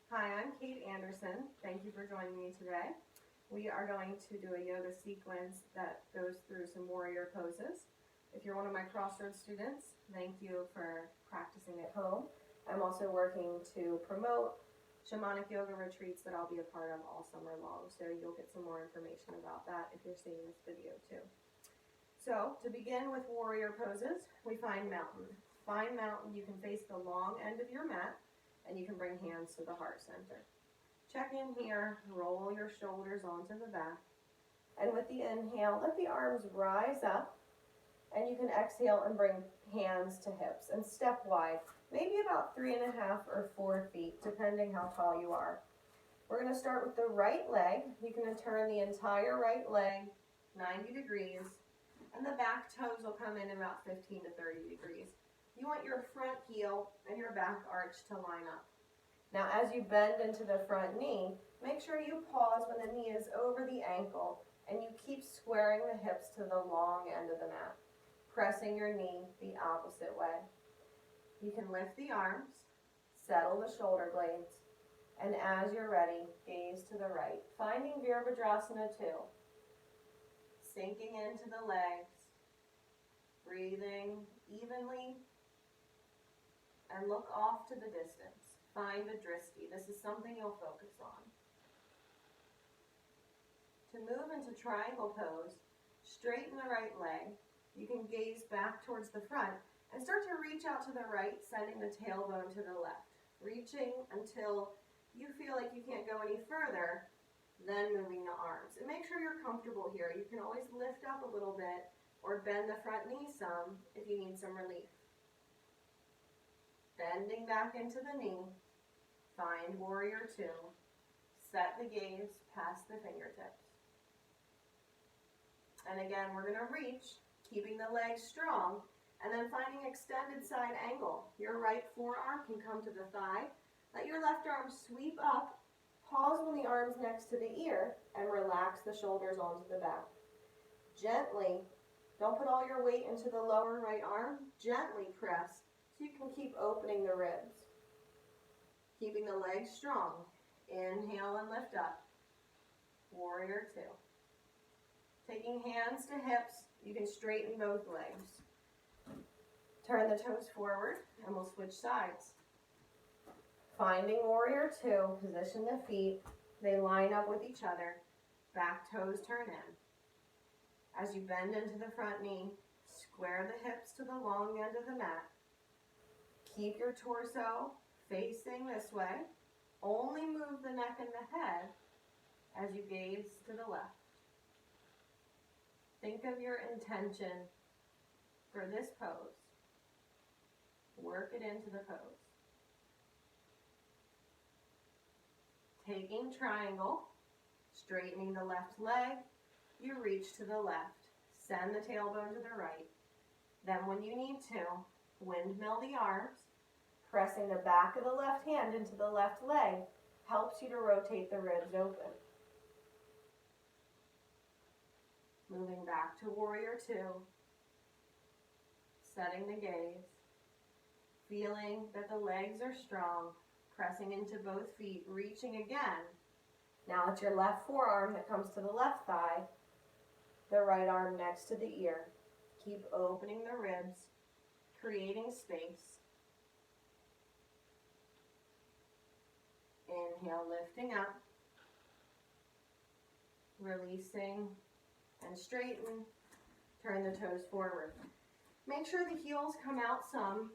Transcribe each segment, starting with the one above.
Hi, I'm Kate Anderson. Thank you for joining me today. We are going to do a yoga sequence that goes through some warrior poses. If you're one of my Crossroads students, thank you for practicing at home. I'm also working to promote shamanic yoga retreats that I'll be a part of all summer long, so you'll get some more information about that if you're seeing this video too. So to begin with warrior poses, we find mountain. Find mountain, you can face the long end of your mat, and you can bring hands to the heart center. Check in here, roll your shoulders onto the back, and with the inhale, let the arms rise up, and you can exhale and bring hands to hips and step wide, maybe about 3.5 or 4 feet, depending how tall you are. We're going to start with the right leg. You can turn the entire right leg 90 degrees, and the back toes will come in about 15 to 30 degrees. You want your front heel and your back arch to line up. Now, as you bend into the front knee, make sure you pause when the knee is over the ankle and you keep squaring the hips to the long end of the mat, pressing your knee the opposite way. You can lift the arms, settle the shoulder blades, and as you're ready, gaze to the right, finding Virabhadrasana 2. Sinking into the legs, breathing evenly, and look off to the distance. Find a drishti. This is something you'll focus on. To move into triangle pose, straighten the right leg. You can gaze back towards the front and start to reach out to the right, sending the tailbone to the left. Reaching until you feel like you can't go any further, then moving the arms. And make sure you're comfortable here. You can always lift up a little bit or bend the front knee some if you need some relief. Bending back into the knee, find warrior 2. Set the gaze past the fingertips. And again, we're going to reach, keeping the legs strong, and then finding extended side angle. Your right forearm can come to the thigh. Let your left arm sweep up, pause when the arm's next to the ear, and relax the shoulders onto the back. Gently, don't put all your weight into the lower right arm, gently press so you can keep opening the ribs. Keeping the legs strong. Inhale and lift up. Warrior 2. Taking hands to hips, you can straighten both legs. Turn the toes forward and we'll switch sides. Finding warrior 2, position the feet. They line up with each other. Back toes turn in. As you bend into the front knee, square the hips to the long end of the mat. Keep your torso facing this way. Only move the neck and the head as you gaze to the left. Think of your intention for this pose. Work it into the pose. Taking triangle, straightening the left leg, you reach to the left. Send the tailbone to the right. Then when you need to, windmill the arms. Pressing the back of the left hand into the left leg helps you to rotate the ribs open. Moving back to warrior 2. Setting the gaze. Feeling that the legs are strong. Pressing into both feet, reaching again. Now it's your left forearm that comes to the left thigh. The right arm next to the ear. Keep opening the ribs, creating space. Inhale, lifting up, releasing, and straighten. Turn the toes forward. Make sure the heels come out some,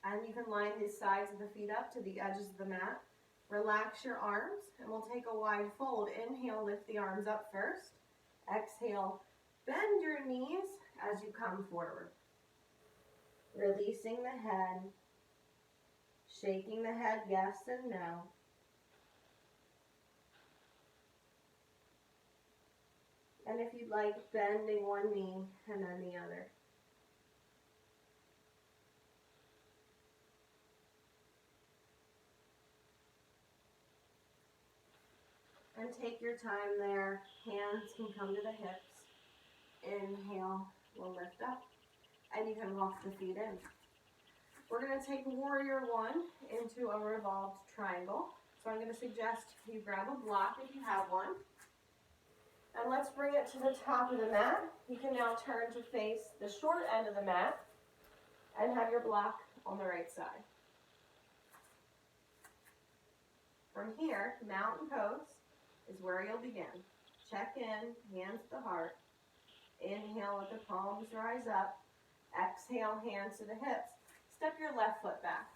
and you can line the sides of the feet up to the edges of the mat. Relax your arms, and we'll take a wide fold. Inhale, lift the arms up first. Exhale, bend your knees as you come forward. Releasing the head, shaking the head yes and no. And if you'd like, bending one knee and then the other. And take your time there. Hands can come to the hips. Inhale, we'll lift up. And you can walk the feet in. We're going to take warrior 1 into a revolved triangle. So I'm going to suggest you grab a block if you have one. And let's bring it to the top of the mat. You can now turn to face the short end of the mat and have your block on the right side. From here, mountain pose is where you'll begin. Check in, hands at the heart. Inhale, let the palms rise up. Exhale, hands to the hips. Step your left foot back.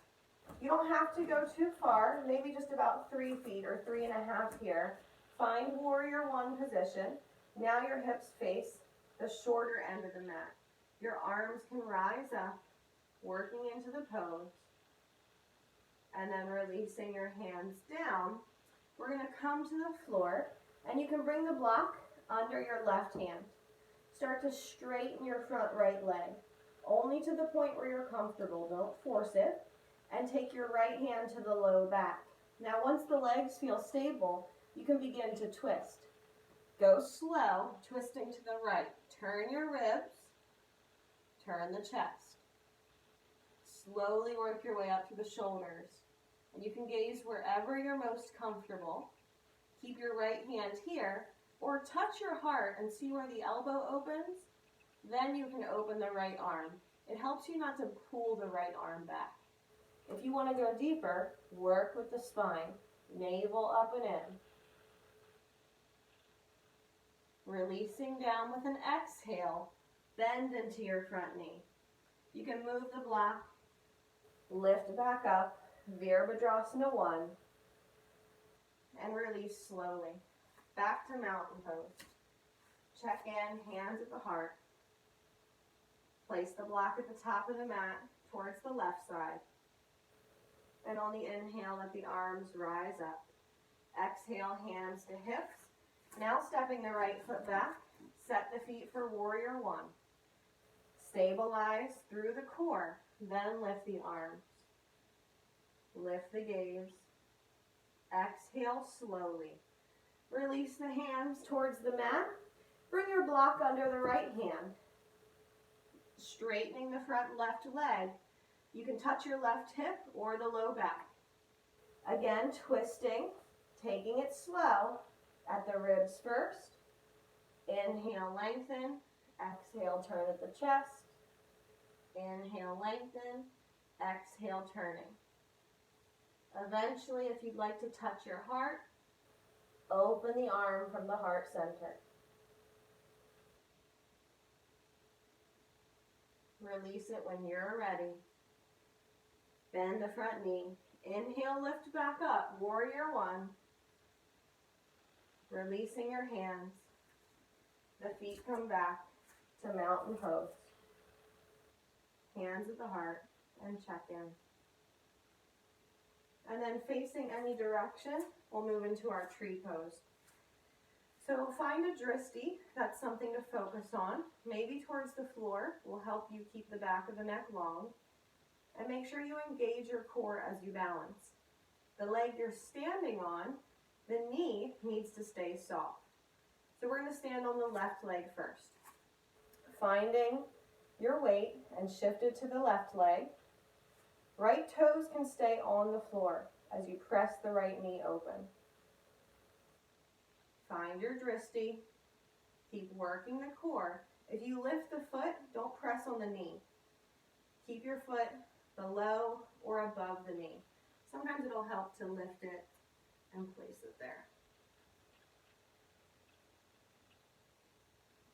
You don't have to go too far, maybe just about 3 feet or 3.5 here. Find warrior one position. Now your hips face the shorter end of the mat. Your arms can rise up, working into the pose. And then releasing your hands down. We're going to come to the floor, and you can bring the block under your left hand. Start to straighten your front right leg, only to the point where you're comfortable. Don't force it. And take your right hand to the low back. Now once the legs feel stable, you can begin to twist. Go slow, twisting to the right. Turn your ribs, turn the chest. Slowly work your way up to the shoulders. And you can gaze wherever you're most comfortable. Keep your right hand here, or touch your heart and see where the elbow opens. Then you can open the right arm. It helps you not to pull the right arm back. If you want to go deeper, work with the spine. Navel up and in. Releasing down with an exhale, bend into your front knee. You can move the block, lift back up, Virabhadrasana 1, and release slowly. Back to mountain pose. Check in, hands at the heart. Place the block at the top of the mat towards the left side. And on the inhale, let the arms rise up. Exhale, hands to hips. Now stepping the right foot back, set the feet for warrior one. Stabilize through the core, then lift the arms. Lift the gaze. Exhale slowly. Release the hands towards the mat. Bring your block under the right hand. Straightening the front left leg. You can touch your left hip or the low back. Again, twisting, taking it slow at the ribs first. Inhale, lengthen. Exhale, turn at the chest. Inhale, lengthen. Exhale, turning. Eventually, if you'd like to touch your heart, open the arm from the heart center. Release it when you're ready. Bend the front knee. Inhale, lift back up. Warrior one. Releasing your hands. The feet come back to mountain pose. Hands at the heart and check in. And then facing any direction, we'll move into our tree pose. So find a dristi, that's something to focus on. Maybe towards the floor will help you keep the back of the neck long. And make sure you engage your core as you balance. The leg you're standing on, the knee needs to stay soft. So we're going to stand on the left leg first. Finding your weight and shift it to the left leg. Right toes can stay on the floor as you press the right knee open. Find your dristi. Keep working the core. If you lift the foot, don't press on the knee. Keep your foot below or above the knee. Sometimes it'll help to lift it and place it there.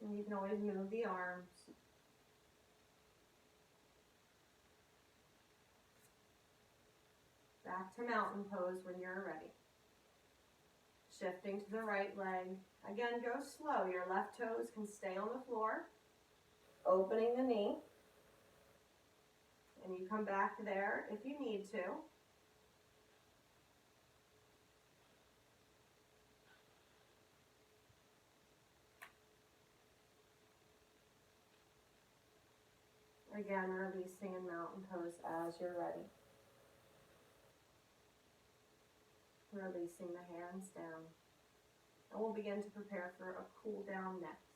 And you can always move the arms. Back to mountain pose when you're ready. Shifting to the right leg. Again, go slow. Your left toes can stay on the floor. Opening the knee. And you come back there if you need to. Again, releasing in mountain pose as you're ready. Releasing the hands down. And we'll begin to prepare for a cool down next.